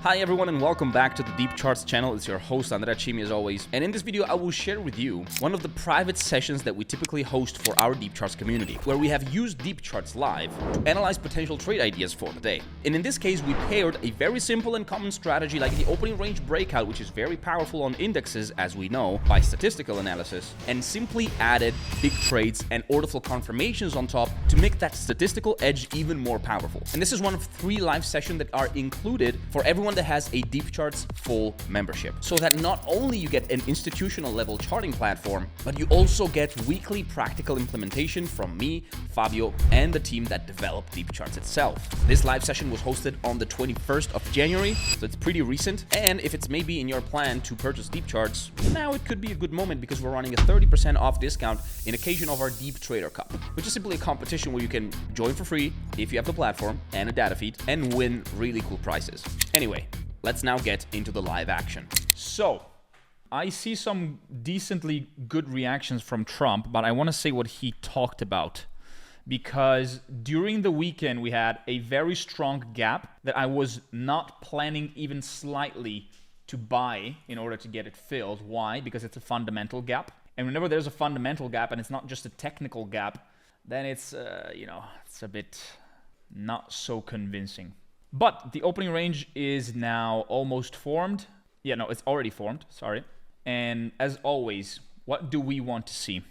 Hi everyone and welcome back to the Deep Charts channel. It's your host Andrea Chimi as always. And in this video I will share with you one of the private sessions that we typically host for our Deep Charts community, where we have used Deep Charts live to analyze potential trade ideas for the day. And in this case we paired a very simple and common strategy like the opening range breakout, which is very powerful on indexes as we know by statistical analysis, and simply added big trades and order flow confirmations on top to make that statistical edge even more powerful. And this is one of 3 live sessions that are included for everyone that has a Deep Charts full membership, so that not only you get an institutional level charting platform, but you also get weekly practical implementation from me, Fabio, and the team that developed Deep Charts itself. This live session was hosted on the 21st of January, so it's pretty recent, and if it's maybe in your plan to purchase Deep Charts, now it could be a good moment because we're running a 30% off discount in occasion of our Deep Trader Cup, which is simply a competition where you can join for free if you have the platform and a data feed and win really cool prizes. Anyway, let's now get into the live action. So, I see some decently good reactions from Trump, but I want to say what he talked about. Because during the weekend, we had a very strong gap that I was not planning even slightly to buy in order to get it filled. Why? Because it's a fundamental gap. And whenever there's a fundamental gap and it's not just a technical gap, then it's, it's a bit not so convincing. But the opening range is now almost formed. Yeah, no, it's already formed, sorry. And as always, what do we want to see?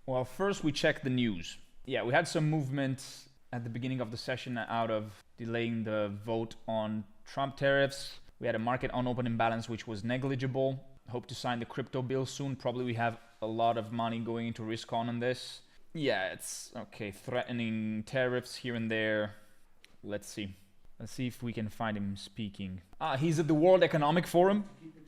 Well, first we check the news. Yeah, we had some movement at the beginning of the session out of delaying the vote on Trump tariffs. We had a market on open imbalance, which was negligible. Hope to sign the crypto bill soon. Probably we have a lot of money going into risk on this. Yeah, it's okay, threatening tariffs here and there. Let's see. Let's see if we can find him speaking. He's at the World Economic Forum?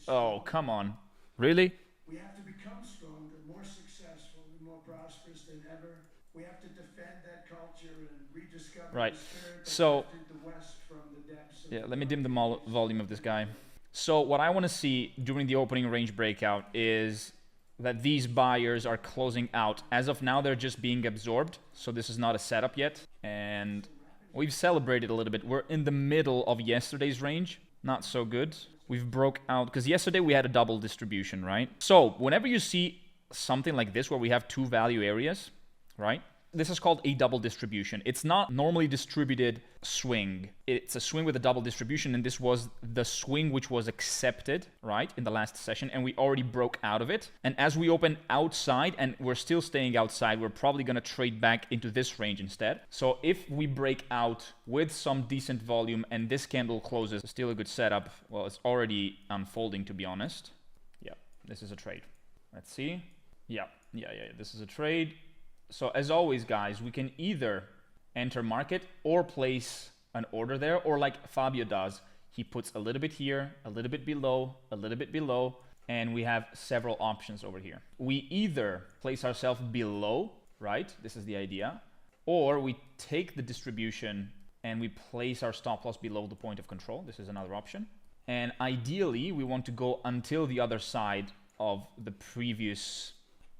Oh, come on. Really? We have to become stronger, more successful, and more prosperous than ever. We have to defend that culture and rediscover right. the spirit that So, lifted the West from the depths of yeah, let me dim the volume of this guy. So what I want to see during the opening range breakout is that these buyers are closing out. As of now, they're just being absorbed. So this is not a setup yet. And we've celebrated a little bit. We're in the middle of yesterday's range. Not so good. We've broke out because yesterday we had a double distribution, right? So whenever you see something like this where we have 2 value areas, right? This is called a double distribution. It's not normally distributed swing. It's a swing with a double distribution, and this was the swing which was accepted, right, in the last session, and we already broke out of it. And as we open outside, and we're still staying outside, we're probably going to trade back into this range instead. So if we break out with some decent volume and this candle closes, still a good setup. Well, it's already unfolding, to be honest. Yeah, this is a trade. Let's see. Yeah, this is a trade. So as always, guys, we can either enter market or place an order there, or like Fabio does, he puts a little bit here, a little bit below, a little bit below, and we have several options over here. We either place ourselves below, right? This is the idea. Or we take the distribution and we place our stop loss below the point of control. This is another option. And ideally, we want to go until the other side of the previous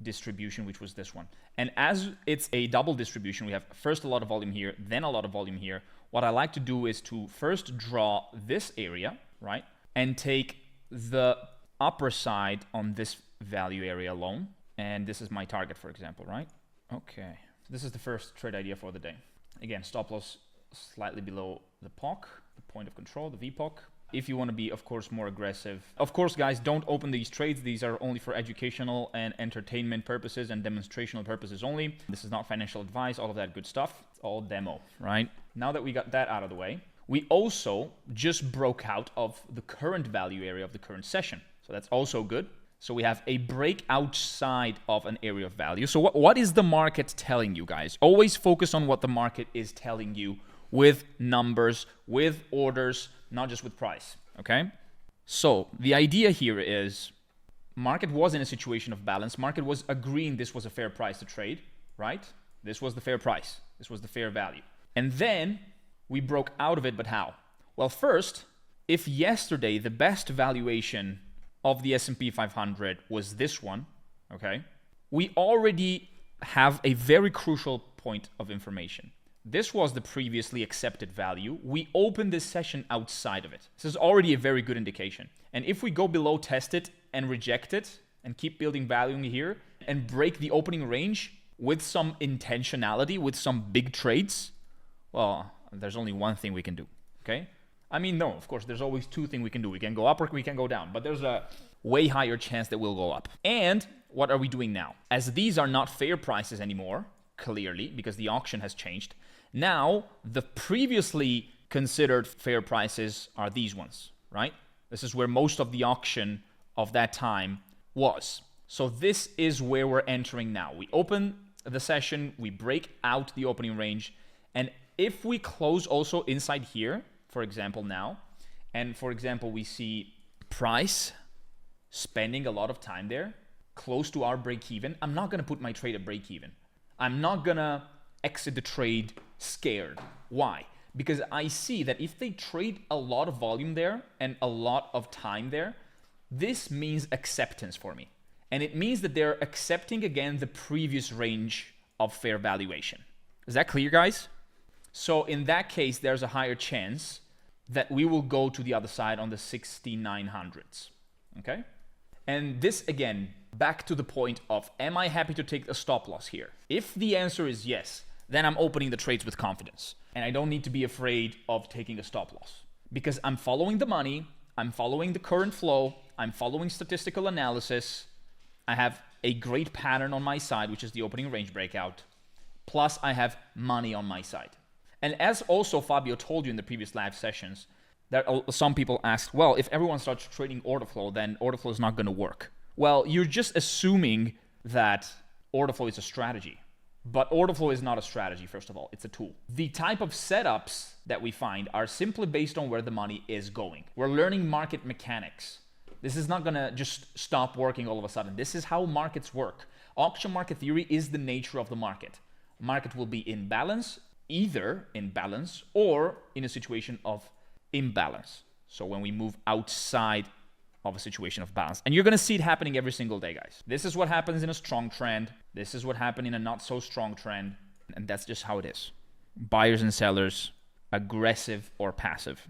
distribution, which was this one. And as it's a double distribution, we have first a lot of volume here, then a lot of volume here. What I like to do is to first draw this area, right? And take the upper side on this value area alone. And this is my target, for example, right? Okay. So this is the first trade idea for the day. Again, stop loss slightly below the POC, the point of control, the VPOC. If you want to be, of course, more aggressive. Of course, guys, don't open these trades. These are only for educational and entertainment purposes and demonstrational purposes only. This is not financial advice, all of that good stuff. It's all demo, right? Now that we got that out of the way, we also just broke out of the current value area of the current session. So that's also good. So we have a break outside of an area of value. So what is the market telling you, guys? Always focus on what the market is telling you with numbers, with orders, not just with price, okay? So the idea here is market was in a situation of balance. Market was agreeing this was a fair price to trade, right? This was the fair price. This was the fair value. And then we broke out of it, but how? Well, first, if yesterday the best valuation of the S&P 500 was this one, okay? We already have a very crucial point of information. This was the previously accepted value. We opened this session outside of it. This is already a very good indication. And if we go below test it and reject it and keep building value in here and break the opening range with some intentionality, with some big trades, well, there's only one thing we can do, okay? I mean, no, of course, there's always two things we can do. We can go up or we can go down, but there's a way higher chance that we'll go up. And what are we doing now? As these are not fair prices anymore, clearly, because the auction has changed, now the previously considered fair prices are these ones, right? This is where most of the auction of that time was. So this is where we're entering now. We open the session, we break out the opening range, and if we close also inside here, for example now, and for example we see price spending a lot of time there, close to our break even, I'm not gonna put my trade at break even. I'm not gonna exit the trade scared. Why? Because I see that if they trade a lot of volume there and a lot of time there, this means acceptance for me. And it means that they're accepting again the previous range of fair valuation. Is that clear, guys? So in that case, there's a higher chance that we will go to the other side on the 6900s, okay? And this again, back to the point of, am I happy to take a stop loss here? If the answer is yes, then I'm opening the trades with confidence. And I don't need to be afraid of taking a stop loss. Because I'm following the money, I'm following the current flow, I'm following statistical analysis, I have a great pattern on my side, which is the opening range breakout, plus I have money on my side. And as also Fabio told you in the previous live sessions, there are some people asked, well, if everyone starts trading order flow, then order flow is not going to work. Well, you're just assuming that order flow is a strategy. But order flow is not a strategy, first of all. It's a tool. The type of setups that we find are simply based on where the money is going. We're learning market mechanics. This is not going to just stop working all of a sudden. This is how markets work. Auction market theory is the nature of the market. Market will be in balance, either in balance or in a situation of imbalance. So when we move outside of a situation of balance. And you're going to see it happening every single day, guys. This is what happens in a strong trend. This is what happened in a not so strong trend. And that's just how it is. Buyers and sellers, aggressive or passive.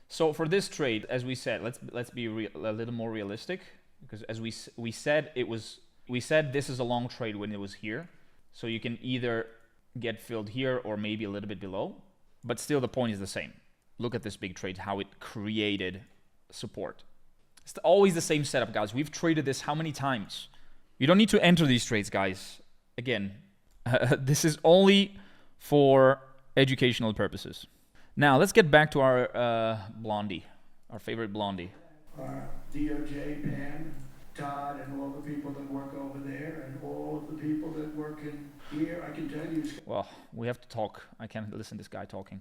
So for this trade, as we said, let's be a little more realistic, because as we said this is a long trade when it was here. So you can either get filled here or maybe a little bit below, but still the point is the same. Look at this big trade, how it created support. It's always the same setup, guys. We've traded this how many times? You don't need to enter these trades, guys. Again, this is only for educational purposes. Now, let's get back to our blondie, our favorite blondie. Our DOJ, Pam, Todd, and all the people that work over there, and all of the people that work in here, I can tell you. Well, we have to talk. I can't listen to this guy talking.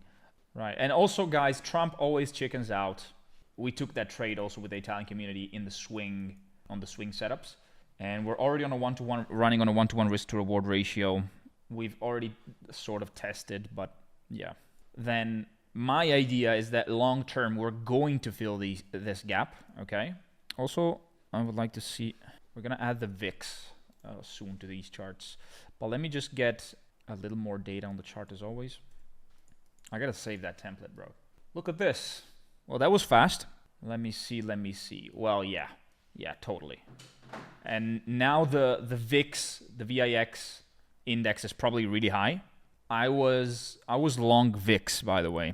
Right. And also, guys, Trump always chickens out. We took that trade also with the Italian community in the swing, on the swing setups. And we're already on a one-to-one, running on a one-to-one risk to reward ratio. We've already sort of tested, but yeah. Then my idea is that long-term, we're going to fill this gap, okay? Also, I would like to see, we're going to add the VIX soon to these charts. But let me just get a little more data on the chart as always. I got to save that template, bro. Look at this. Well, that was fast. Let me see. Well, yeah, totally. And now the VIX, the VIX index is probably really high. I was long VIX, by the way.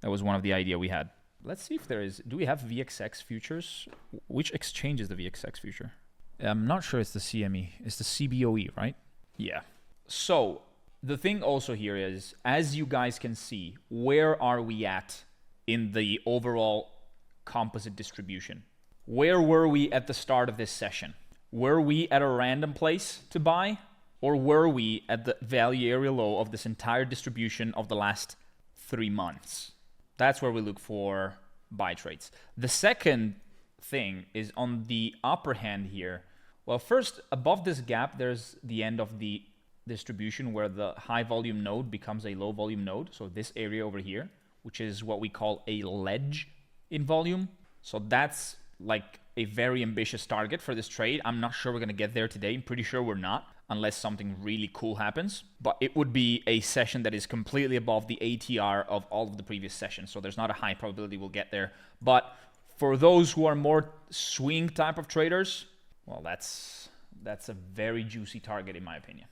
That was one of the idea we had. Let's see if there is, do we have VXX futures? Which exchange is the VXX future? I'm not sure it's the CME. It's the CBOE, right? Yeah. So the thing also here is, as you guys can see, where are we at in the overall composite distribution? Where were we at the start of this session? Were we at a random place to buy? Or were we at the value area low of this entire distribution of the last 3 months? That's where we look for buy trades. The second thing is on the upper hand here. Well, first, above this gap, there's the end of the distribution where the high volume node becomes a low volume node. So this area over here, which is what we call a ledge in volume. So that's like a very ambitious target for this trade. I'm not sure we're going to get there today. I'm pretty sure we're not, unless something really cool happens. But it would be a session that is completely above the ATR of all of the previous sessions. So there's not a high probability we'll get there. But for those who are more swing type of traders, well, that's a very juicy target in my opinion.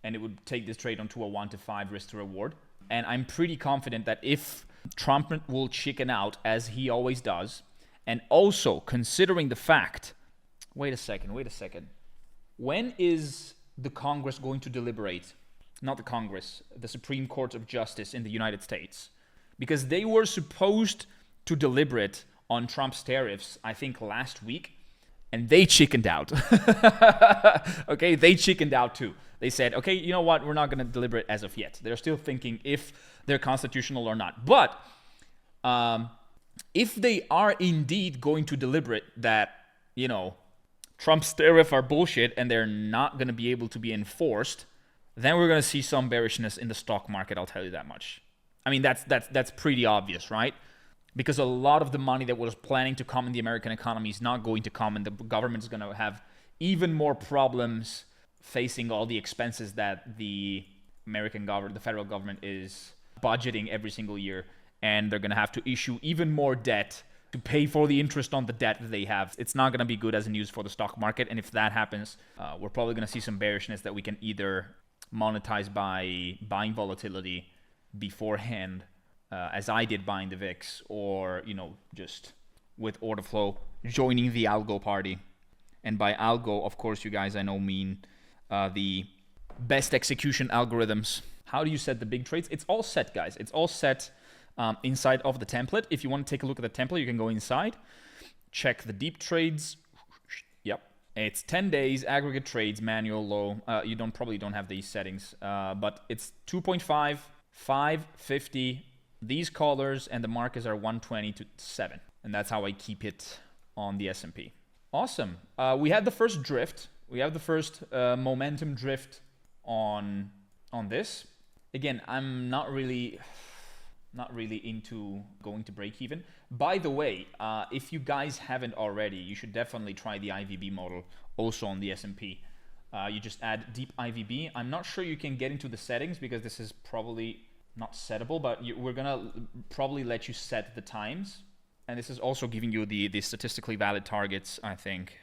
And it would take this trade onto a 1-to-5 risk to reward. And I'm pretty confident that if Trump will chicken out, as he always does, and also considering the fact, wait a second. When is the Congress going to deliberate? Not the Congress, the Supreme Court of Justice in the United States. Because they were supposed to deliberate on Trump's tariffs, I think last week, and they chickened out. Okay, they chickened out too. They said, okay, you know what? We're not going to deliberate as of yet. They're still thinking if they're constitutional or not. But if they are indeed going to deliberate that, you know, Trump's tariffs are bullshit and they're not going to be able to be enforced, then we're going to see some bearishness in the stock market, I'll tell you that much. I mean, that's pretty obvious, right? Because a lot of the money that was planning to come in the American economy is not going to come, and the government is going to have even more problems facing all the expenses that the American government, the federal government, is budgeting every single year, and they're going to have to issue even more debt to pay for the interest on the debt that they have. It's not going to be good as news for the stock market, and if that happens, we're probably going to see some bearishness that we can either monetize by buying volatility beforehand, as I did buying the VIX, or, you know, just with Orderflow joining the algo party. And by algo, of course, you guys I know mean the best execution algorithms. How do you set the big trades? It's all set, guys. It's all set inside of the template. If you want to take a look at the template, you can go inside, check the deep trades. Yep. It's 10 days, aggregate trades, manual, low. You probably don't have these settings, but it's 2.5, 5, 50. These colors and the markers are 120 to 7. And that's how I keep it on the S&P. Awesome. We had the first drift. We have the first momentum drift on this. Again, I'm not really into going to break even. By the way, if you guys haven't already, you should definitely try the IVB model also on the S&P. You just add deep IVB. I'm not sure you can get into the settings because this is probably not settable, but we're gonna probably let you set the times. And this is also giving you the statistically valid targets, I think.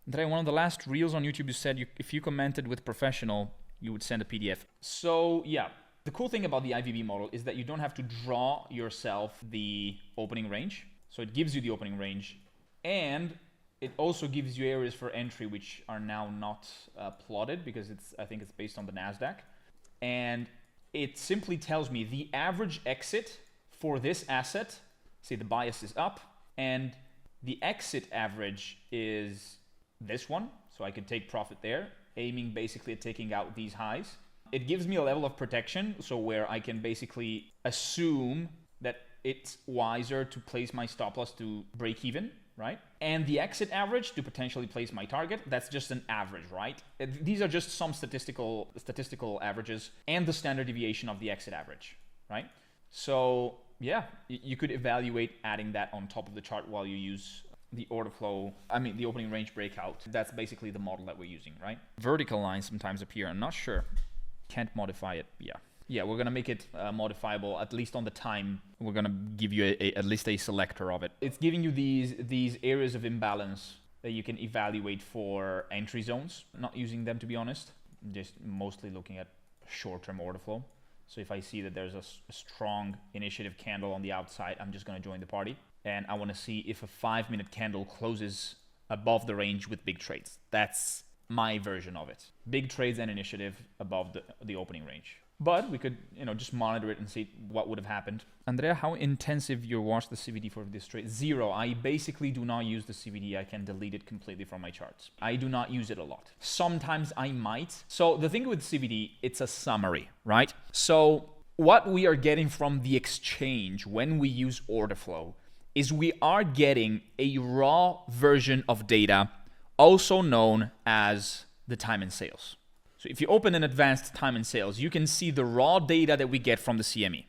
Andrea, one of the last reels on YouTube, you said if you commented with professional, you would send a PDF. So yeah, the cool thing about the IVB model is that you don't have to draw yourself the opening range. So it gives you the opening range, and it also gives you areas for entry, which are now not plotted because I think it's based on the NASDAQ. And it simply tells me the average exit for this asset, say the bias is up, and the exit average is this one. So I could take profit there, aiming basically at taking out these highs. It gives me a level of protection, so where I can basically assume that it's wiser to place my stop loss to break even, right? And the exit average to potentially place my target, that's just an average, right? These are just some statistical averages and the standard deviation of the exit average, right? So yeah, you could evaluate adding that on top of the chart while you use the Orderflow, the opening range breakout. That's basically the model that we're using, right? Vertical lines sometimes appear, I'm not sure. Can't modify it, yeah, we're gonna make it modifiable, at least on the time. We're gonna give you at least a selector of it. It's giving you these areas of imbalance that you can evaluate for entry zones. I'm not using them, to be honest, just mostly looking at short-term order flow. So if I see that there's a strong initiative candle on the outside, I'm just gonna join the party. And I wanna see if a 5-minute candle closes above the range with big trades. That's my version of it. Big trades and initiative above the opening range. But we could, just monitor it and see what would have happened. Andrea, how intensive you watch the CVD for this trade? 0. I basically do not use the CVD. I can delete it completely from my charts. I do not use it a lot. Sometimes I might. So the thing with CVD, it's a summary, right? So what we are getting from the exchange when we use Orderflow is we are getting a raw version of data, also known as the time and sales. So if you open an advanced time and sales, you can see the raw data that we get from the CME.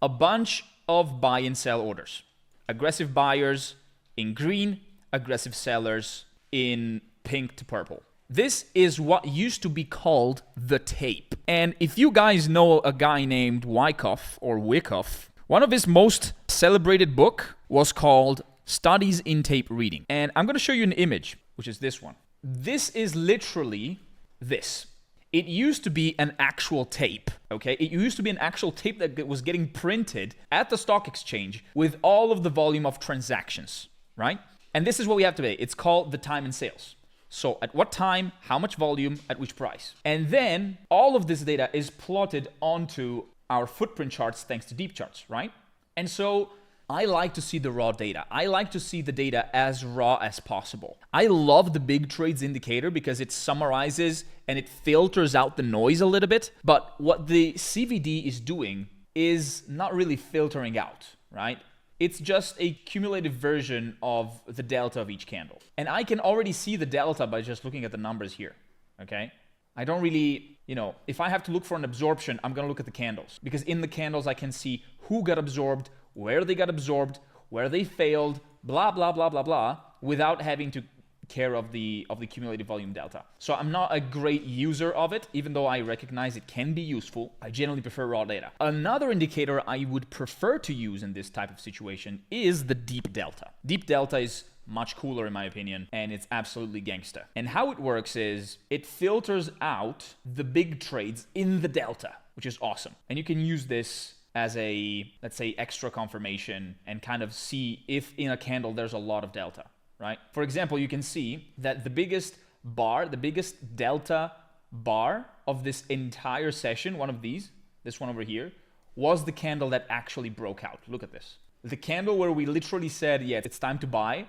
A bunch of buy and sell orders. Aggressive buyers in green, aggressive sellers in pink to purple. This is what used to be called the tape. And if you guys know a guy named Wyckoff or Wyckoff, one of his most celebrated book was called Studies in Tape Reading. And I'm going to show you an image, which is this one. This is literally this. It used to be an actual tape, okay? It used to be an actual tape that was getting printed at the stock exchange with all of the volume of transactions, right? And this is what we have today. It's called the time and sales. So at what time, how much volume, at which price. And then all of this data is plotted onto our footprint charts thanks to deep charts, right? And so I like to see the raw data. I like to see the data as raw as possible. I love the big trades indicator because it summarizes and it filters out the noise a little bit. But what the CVD is doing is not really filtering out, right? It's just a cumulative version of the delta of each candle. And I can already see the delta by just looking at the numbers here, okay? I don't really, if I have to look for an absorption, I'm gonna look at the candles. Because in the candles, I can see who got absorbed, where they got absorbed, where they failed, blah, blah, blah, blah, blah, without having to care of the cumulative volume delta. So I'm not a great user of it, even though I recognize it can be useful. I generally prefer raw data. Another indicator I would prefer to use in this type of situation is the deep delta. Deep delta is much cooler in my opinion, and it's absolutely gangsta. And how it works is it filters out the big trades in the delta, which is awesome. And you can use this as a, let's say, extra confirmation and kind of see if in a candle there's a lot of delta. Right? For example, you can see that the biggest bar, the biggest delta bar of this entire session, one of these, this one over here, was the candle that actually broke out. Look at this. The candle where we literally said, yeah, it's time to buy,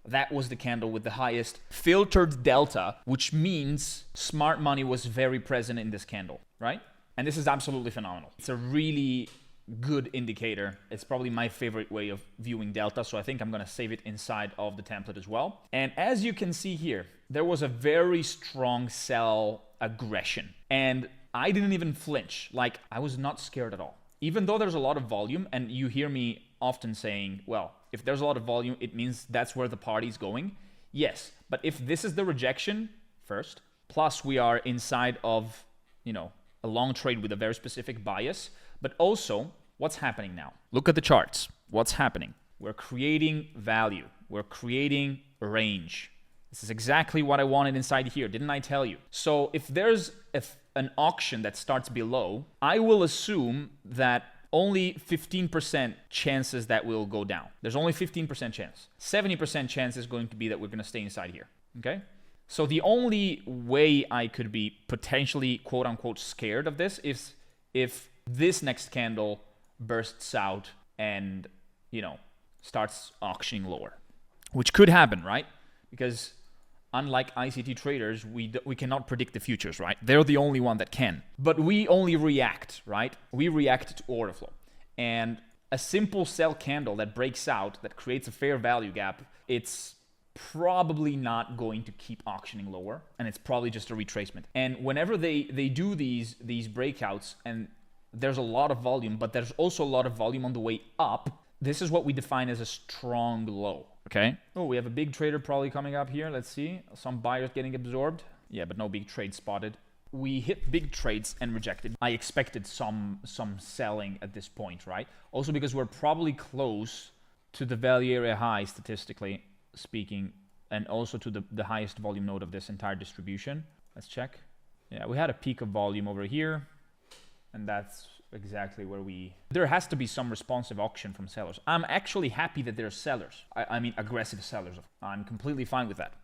that was the candle with the highest filtered delta, which means smart money was very present in this candle, right? And this is absolutely phenomenal. It's a really good indicator. It's probably my favorite way of viewing delta, so I think I'm going to save it inside of the template as well. And as you can see here, there was a very strong sell aggression, and I didn't even flinch. Like, I was not scared at all. Even though there's a lot of volume, and you hear me often saying, well, if there's a lot of volume, it means that's where the party's going. Yes, but if this is the rejection first, plus we are inside of, a long trade with a very specific bias, but also, what's happening now? Look at the charts. What's happening? We're creating value. We're creating a range. This is exactly what I wanted inside here. Didn't I tell you? So if there's an auction that starts below, I will assume that only 15% chances that will go down. There's only 15% chance. 70% chance is going to be that we're going to stay inside here. Okay? So the only way I could be potentially, quote unquote, scared of this is if this next candle bursts out and, starts auctioning lower, which could happen, right? Because unlike ICT traders, we cannot predict the futures, right? They're the only one that can. But we only react, right? We react to order flow. And a simple sell candle that breaks out, that creates a fair value gap, it's probably not going to keep auctioning lower, and it's probably just a retracement. And whenever they do these breakouts, and there's a lot of volume, but there's also a lot of volume on the way up, this is what we define as a strong low, okay? Oh, we have a big trader probably coming up here. Let's see. Some buyers getting absorbed. Yeah, but no big trade spotted. We hit big trades and rejected. I expected some selling at this point, right? Also because we're probably close to the value area high, statistically speaking, and also to the highest volume node of this entire distribution. Let's check. Yeah, we had a peak of volume over here, and that's exactly where there has to be some responsive auction from sellers. I'm actually happy that there's sellers. I mean aggressive sellers. I'm completely fine with that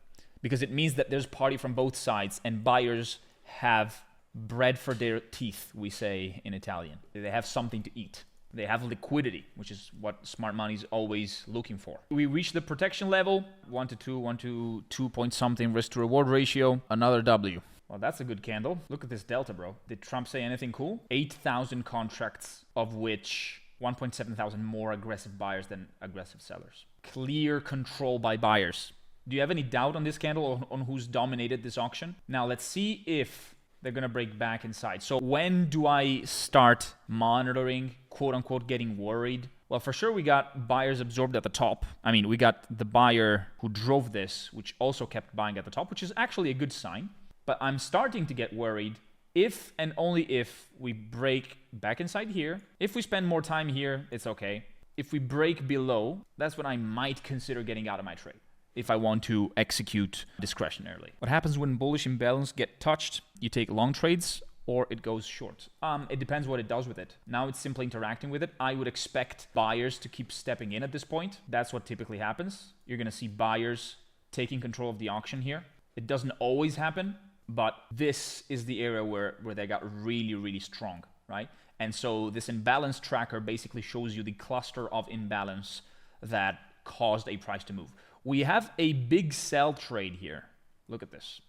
because it means that there's party from both sides and buyers have bread for their teeth, we say in Italian. They have something to eat. They have liquidity, which is what smart money is always looking for. We reached the protection level, 1 to 2, 1 to 2 point something risk to reward ratio, another W. Well, that's a good candle. Look at this delta, bro. Did Trump say anything cool? 8,000 contracts, of which 1.7 thousand more aggressive buyers than aggressive sellers. Clear control by buyers. Do you have any doubt on this candle, on who's dominated this auction? Now, let's see if they're going to break back inside. So when do I start monitoring, quote unquote, getting worried? Well, for sure, we got buyers absorbed at the top. I mean, we got the buyer who drove this, which also kept buying at the top, which is actually a good sign. But I'm starting to get worried if and only if we break back inside here. If we spend more time here, it's okay. If we break below, that's when I might consider getting out of my trade if I want to execute discretionarily. What happens when bullish imbalance get touched? You take long trades or it goes short. It depends what it does with it. Now it's simply interacting with it. I would expect buyers to keep stepping in at this point. That's what typically happens. You're gonna see buyers taking control of the auction here. It doesn't always happen, but this is the area where they got really, really strong, right? And so this imbalance tracker basically shows you the cluster of imbalance that caused a price to move. We have a big sell trade here. Look at this.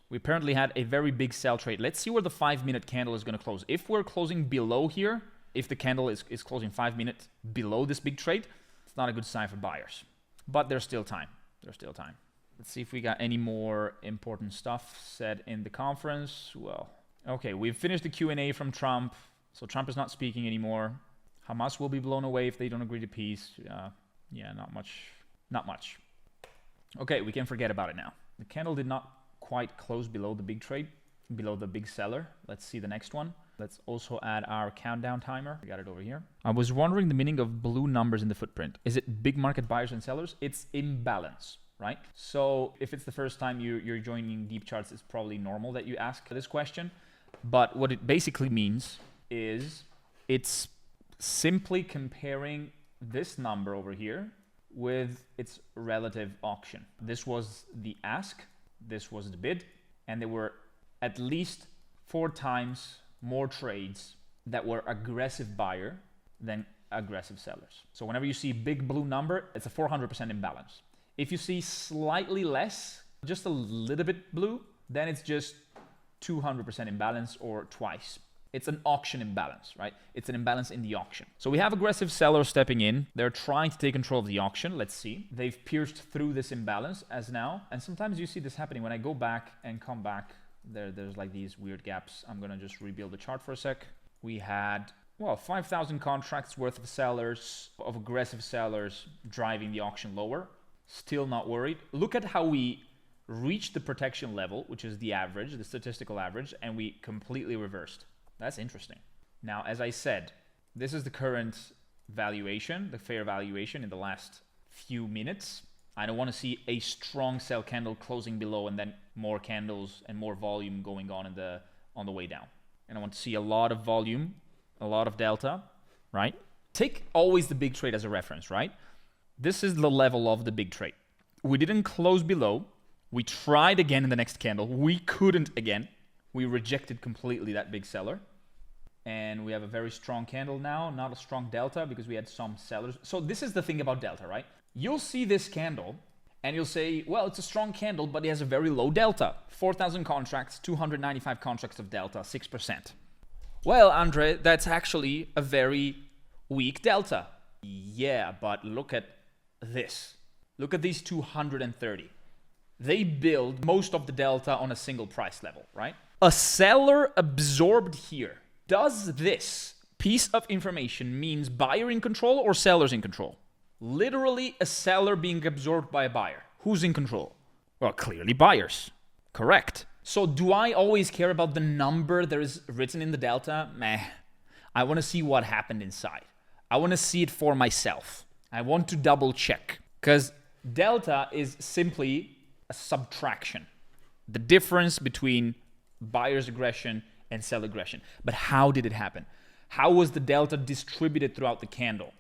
We apparently had a very big sell trade. Let's see where the 5-minute candle is going to close. If we're closing below here, if the candle is closing 5 minutes below this big trade, it's not a good sign for buyers. But there's still time. There's still time. Let's see if we got any more important stuff said in the conference. Well, okay, we've finished the Q&A from Trump. So Trump is not speaking anymore. Hamas will be blown away if they don't agree to peace. Yeah, not much. Not much. Okay, we can forget about it now. The candle did not quite close below the big trade, below the big seller. Let's see the next one. Let's also add our countdown timer. We got it over here. I was wondering the meaning of blue numbers in the footprint. Is it big market buyers and sellers? It's imbalance, right? So if it's the first time you're joining Deep Charts, it's probably normal that you ask this question. But what it basically means is it's simply comparing this number over here with its relative auction. This was the ask, this was the bid, and there were at least 4 times more trades that were aggressive buyer than aggressive sellers. So whenever you see big blue number, it's a 400% imbalance. If you see slightly less, just a little bit blue, then it's just 200% imbalance or twice. It's an auction imbalance, right? It's an imbalance in the auction. So we have aggressive sellers stepping in. They're trying to take control of the auction. Let's see. They've pierced through this imbalance as now. And sometimes you see this happening. When I go back and come back, there's like these weird gaps. I'm going to just rebuild the chart for a sec. We had, well, 5,000 contracts worth of sellers, of aggressive sellers driving the auction lower. Still not worried. Look at how we reached the protection level, which is the average, the statistical average, and we completely reversed. That's interesting. Now, as I said, this is the current valuation, the fair valuation in the last few minutes. I don't want to see a strong sell candle closing below and then more candles and more volume going on on the way down. And I want to see a lot of volume, a lot of delta, right? Take always the big trade as a reference, right? This is the level of the big trade. We didn't close below. We tried again in the next candle. We couldn't again. We rejected completely that big seller. And we have a very strong candle now, not a strong delta because we had some sellers. So this is the thing about delta, right? You'll see this candle and you'll say, well, it's a strong candle, but it has a very low delta. 4,000 contracts, 295 contracts of delta, 6%. Well, Andre, that's actually a very weak delta. Yeah, but look at this. Look at these 230. They build most of the delta on a single price level, right? A seller absorbed here. Does this piece of information means buyer in control or sellers in control? Literally a seller being absorbed by a buyer. Who's in control? Well, clearly buyers. Correct. So do I always care about the number that is written in the delta? Meh. I want to see what happened inside. I want to see it for myself. I want to double check. Because delta is simply a subtraction. The difference between buyer's aggression and seller aggression. But how did it happen? How was the delta distributed throughout the candle?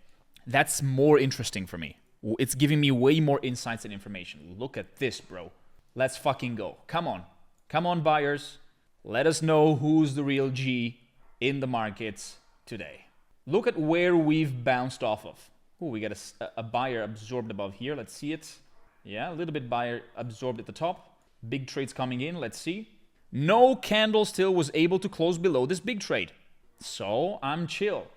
That's more interesting for me. It's giving me way more insights and information. Look at this, bro. Let's fucking go. Come on. Come on, buyers. Let us know who's the real G in the markets today. Look at where we've bounced off of. Oh, we got a buyer absorbed above here. Let's see it. Yeah, a little bit buyer absorbed at the top. Big trades coming in. Let's see. No candle still was able to close below this big trade. So I'm chill.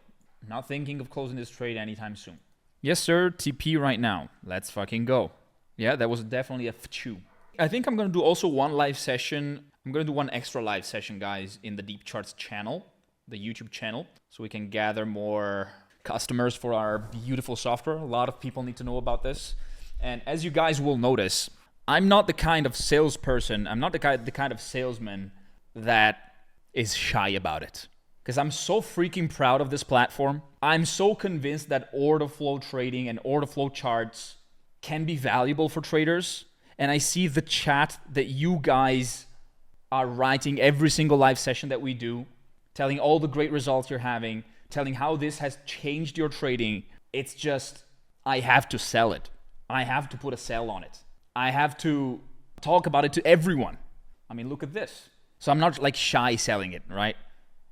Not thinking of closing this trade anytime soon. Yes, sir. TP right now. Let's fucking go. Yeah, that was definitely a chew. I think I'm going to do also one live session I'm going to do one extra live session, guys, in the Deep Charts channel, the YouTube channel, so we can gather more customers for our beautiful software. A lot of people need to know about this. And as you guys will notice, I'm not the kind of salesperson, I'm not the kind of salesman that is shy about it. Because I'm so freaking proud of this platform. I'm so convinced that Orderflow trading and Orderflow charts can be valuable for traders. And I see the chat that you guys are writing every single live session that we do, telling all the great results you're having, telling how this has changed your trading. It's just, I have to sell it. I have to put a sell on it. I have to talk about it to everyone. I mean, look at this. So I'm not like shy selling it, right?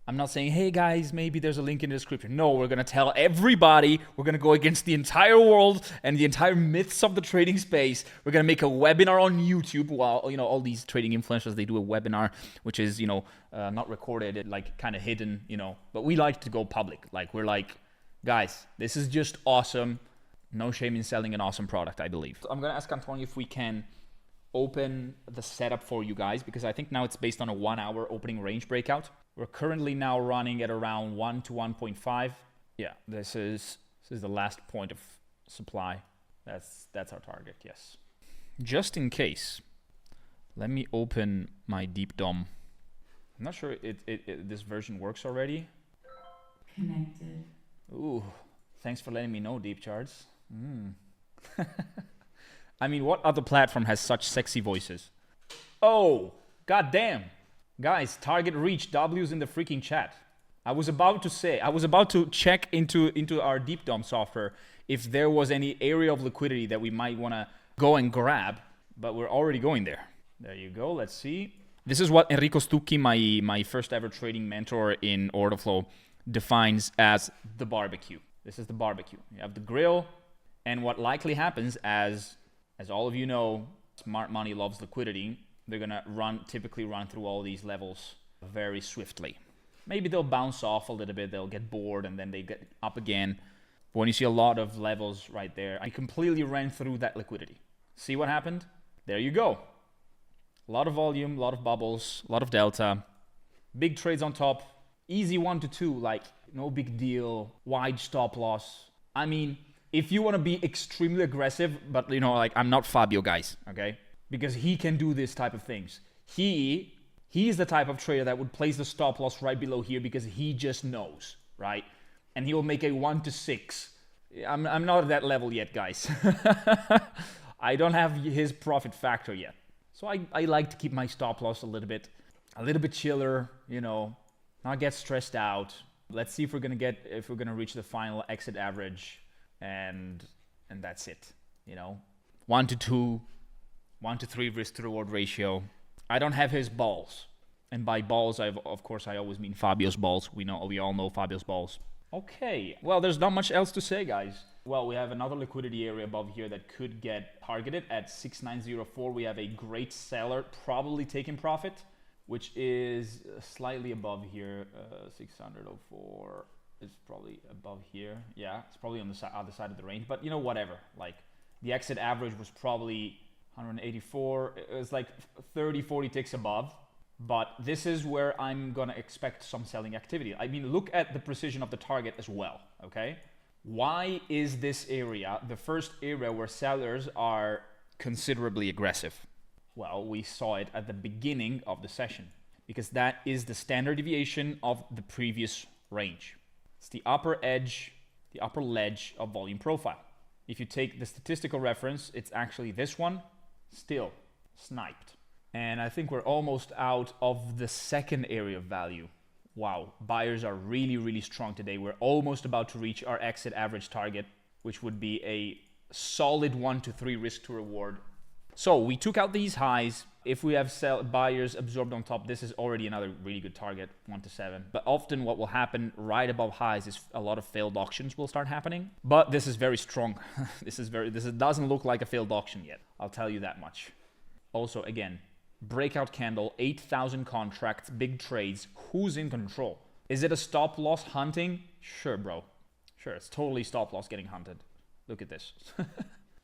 I'm not saying, hey guys, maybe there's a link in the description. No, we're going to tell everybody. We're going to go against the entire world and the entire myths of the trading space. We're going to make a webinar on YouTube while, you know, all these trading influencers, they do a webinar, which is, you know, not recorded, like kind of hidden, you know, but we like to go public. Like we're like, guys, this is just awesome. No shame in selling an awesome product, I believe. So I'm going to ask Antonio if we can open the setup for you guys, because I think now it's based on a 1 hour opening range breakout. We're currently now running at around 1 to 1.5. Yeah, this is the last point of supply. That's our target, yes. Just in case, let me open my deep DOM. I'm not sure this version works already. Connected. Ooh, thanks for letting me know, Deep Charts. I mean, what other platform has such sexy voices? Oh, goddamn. Guys, target reach, W's in the freaking chat. I was about to check into our Deep DOM software if there was any area of liquidity that we might want to go and grab, but we're already going there. There you go, let's see. This is what Enrico Stucchi, my first ever trading mentor in Orderflow, defines as the barbecue. This is the barbecue. You have the grill, and what likely happens, as all of you know, smart money loves liquidity. They're gonna typically run through all these levels very swiftly. Maybe they'll bounce off a little bit, they'll get bored, and then they get up again. But when you see a lot of levels right there, I completely ran through that liquidity. See what happened? There you go. A lot of volume, a lot of bubbles, a lot of delta, big trades on top, easy 1 to 2, like no big deal, wide stop loss. I mean, if you want to be extremely aggressive, but you know, like I'm not Fabio, guys, okay? Because he can do this type of things. He is the type of trader that would place the stop loss right below here because he just knows, right? And he will make a 1 to 6. I'm not at that level yet, guys. I don't have his profit factor yet. So I like to keep my stop loss a little bit chiller, you know, not get stressed out. Let's see if we're gonna reach the final exit average, and that's it, you know. 1 to 2, 1 to 3 risk to reward ratio. I don't have his balls. And by balls, of course, I always mean Fabio's balls. We all know Fabio's balls. Okay, well, there's not much else to say, guys. Well, we have another liquidity area above here that could get targeted at 6904. We have a great seller probably taking profit, which is slightly above here. 604 is probably above here. Yeah, it's probably on the other side of the range, but you know, whatever. Like the exit average was probably 184. It was like 30, 40 ticks above. But this is where I'm gonna expect some selling activity. I mean, look at the precision of the target as well, okay? Why is this area the first area where sellers are considerably aggressive? Well, we saw it at the beginning of the session because that is the standard deviation of the previous range. It's the upper edge, the upper ledge of volume profile. If you take the statistical reference, it's actually this one, still sniped. And I think we're almost out of the second area of value. Wow, buyers are really, really strong today. We're almost about to reach our exit average target, which would be a solid 1 to 3 risk to reward. So we took out these highs. If we have buyers absorbed on top, this is already another really good target, 1 to 7. But often what will happen right above highs is a lot of failed auctions will start happening. But this is very strong. This doesn't look like a failed auction yet. I'll tell you that much. Also, again, breakout candle, 8,000 contracts, big trades. Who's in control? Is it a stop loss hunting? Sure, bro. Sure, it's totally stop loss getting hunted. Look at this.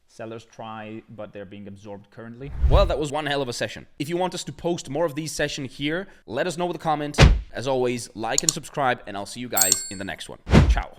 Sellers try, but they're being absorbed currently. Well, that was one hell of a session. If you want us to post more of these sessions here, let us know with a comment. As always, like and subscribe, and I'll see you guys in the next one. Ciao.